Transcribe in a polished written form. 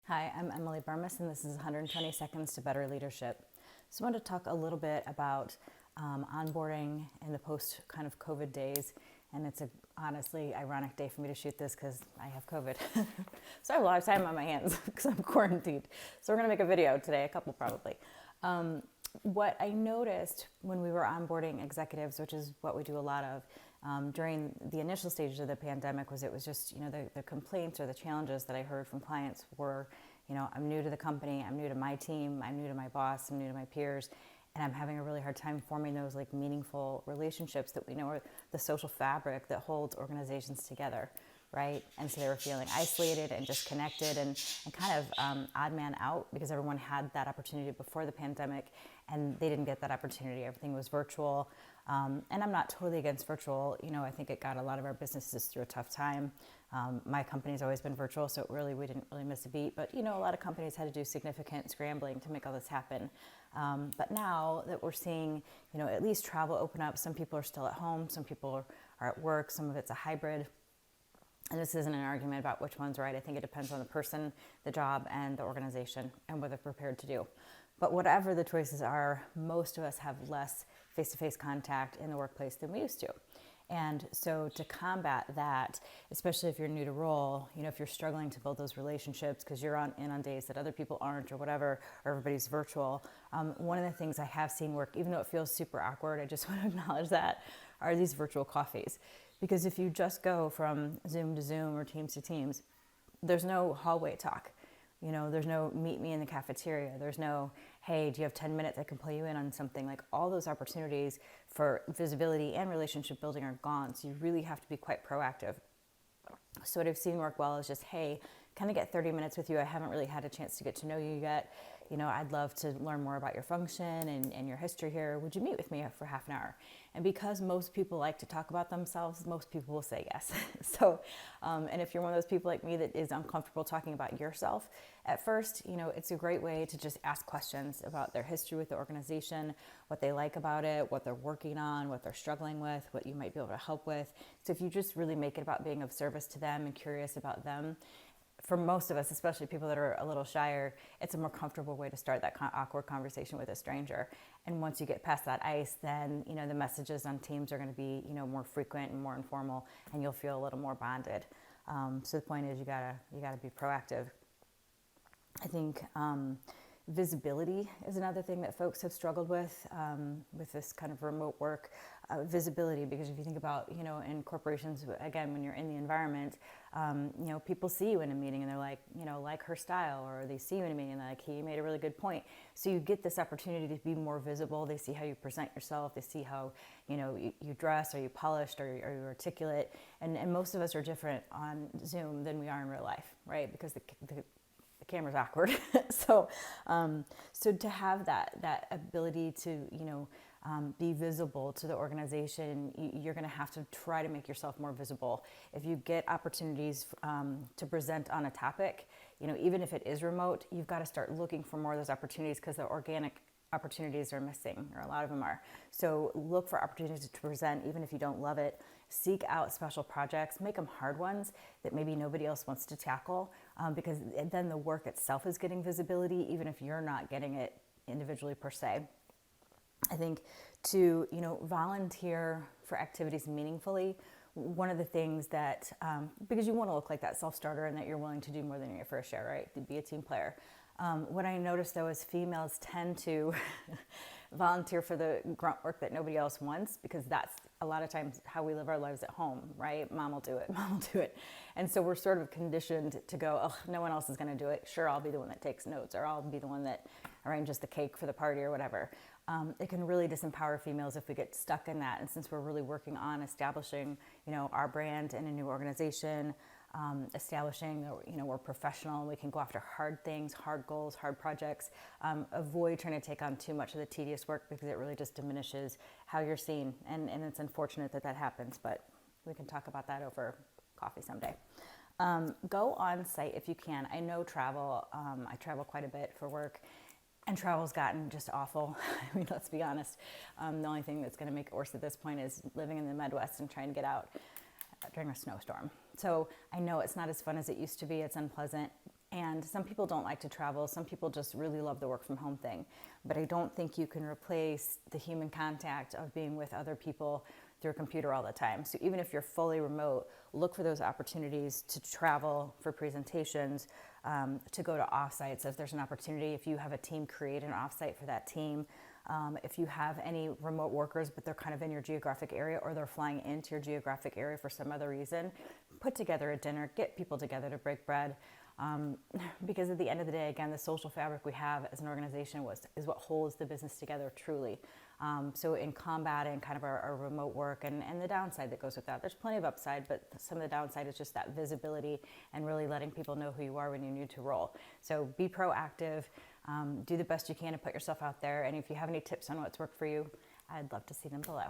Hi, I'm Emily Burmis, and this is 120 Seconds to Better Leadership. So I want to talk a little bit about onboarding in the post kind of COVID days. And it's a honestly ironic day for me to shoot this because I have COVID. So I have a lot of time on my hands because I'm quarantined. So we're going to make a video today, a couple probably. What I noticed when we were onboarding executives, which is what we do a lot of, during the initial stages of the pandemic was just, the complaints or the challenges that I heard from clients were, I'm new to the company, I'm new to my team, I'm new to my boss, I'm new to my peers, and I'm having a really hard time forming those like meaningful relationships that we know are the social fabric that holds organizations together, right? And so they were feeling isolated and disconnected and kind of odd man out because everyone had that opportunity before the pandemic and they didn't get that opportunity. Everything was virtual. And I'm not totally against virtual. I think it got a lot of our businesses through a tough time. My company's always been virtual, so we didn't really miss a beat. But, a lot of companies had to do significant scrambling to make all this happen. But now that we're seeing, at least travel open up, some people are still at home, some people are at work, some of it's a hybrid. And this isn't an argument about which one's right. I think it depends on the person, the job, and the organization, and what they're prepared to do. But whatever the choices are, most of us have less face-to-face contact in the workplace than we used to. And so to combat that, especially if you're new to role, if you're struggling to build those relationships because you're on days that other people aren't or whatever, or everybody's virtual, one of the things I have seen work, even though it feels super awkward, I just want to acknowledge that, are these virtual coffees. Because if you just go from Zoom to Zoom or Teams to Teams, there's no hallway talk. There's no meet me in the cafeteria. There's no, hey, do you have 10 minutes? I can pull you in on something. Like all those opportunities for visibility and relationship building are gone. So you really have to be quite proactive. So what I've seen work well is just, hey, can I get 30 minutes with you? I haven't really had a chance to get to know you yet. I'd love to learn more about your function and your history here. Would you meet with me for half an hour? And because most people like to talk about themselves, most people will say yes. So, and if you're one of those people like me that is uncomfortable talking about yourself at first, it's a great way to just ask questions about their history with the organization, what they like about it, what they're working on, what they're struggling with, what you might be able to help with. So if you just really make it about being of service to them and curious about them, for most of us, especially people that are a little shyer, it's a more comfortable way to start that awkward conversation with a stranger. And once you get past that ice, then, the messages on Teams are going to be, more frequent and more informal, and you'll feel a little more bonded. So the point is you gotta be proactive. I think visibility is another thing that folks have struggled with this kind of remote work. Visibility, because if you think about, in corporations, again, when you're in the environment, people see you in a meeting and they're like her style, or they see you in a meeting and they're like, hey, you made a really good point. So you get this opportunity to be more visible. They see how you present yourself. They see how, you dress. Are you polished? Are you articulate? And most of us are different on Zoom than we are in real life, right? Because the camera's awkward. So to have that ability to, be visible to the organization, you're going to have to try to make yourself more visible. If you get opportunities to present on a topic, even if it is remote, you've got to start looking for more of those opportunities because the organic opportunities are missing, or a lot of them are. So look for opportunities to present, even if you don't love it. Seek out special projects, make them hard ones that maybe nobody else wants to tackle, because then the work itself is getting visibility, even if you're not getting it individually per se. I think to, volunteer for activities meaningfully, one of the things that, because you want to look like that self-starter and that you're willing to do more than your fair share, right? To be a team player. What I noticed though is females tend to volunteer for the grunt work that nobody else wants, because that's a lot of times how we live our lives at home, right? Mom will do it, mom will do it. And so we're sort of conditioned to go, oh, no one else is going to do it. Sure, I'll be the one that takes notes, or I'll be the one that arranges the cake for the party or whatever. It can really disempower females if we get stuck in that. And since we're really working on establishing, our brand in a new organization, establishing that, we're professional and we can go after hard things, hard goals, hard projects. Avoid trying to take on too much of the tedious work, because it really just diminishes how you're seen. And it's unfortunate that happens, but we can talk about that over coffee someday. Go on site if you can. I know travel. I travel quite a bit for work. And travel's gotten just awful. I mean, let's be honest. The only thing that's going to make it worse at this point is living in the Midwest and trying to get out during a snowstorm. So I know it's not as fun as it used to be. It's unpleasant. And some people don't like to travel. Some people just really love the work from home thing. But I don't think you can replace the human contact of being with other people through a computer all the time. So even if you're fully remote, look for those opportunities to travel for presentations, to go to offsites if there's an opportunity. If you have a team, create an offsite for that team. If you have any remote workers, but they're kind of in your geographic area or they're flying into your geographic area for some other reason, put together a dinner, get people together to break bread. Because at the end of the day, again, the social fabric we have as an organization is what holds the business together truly. So in combating kind of our remote work and the downside that goes with that, there's plenty of upside, but some of the downside is just that visibility and really letting people know who you are when you need to roll. So be proactive, do the best you can to put yourself out there. And if you have any tips on what's worked for you, I'd love to see them below.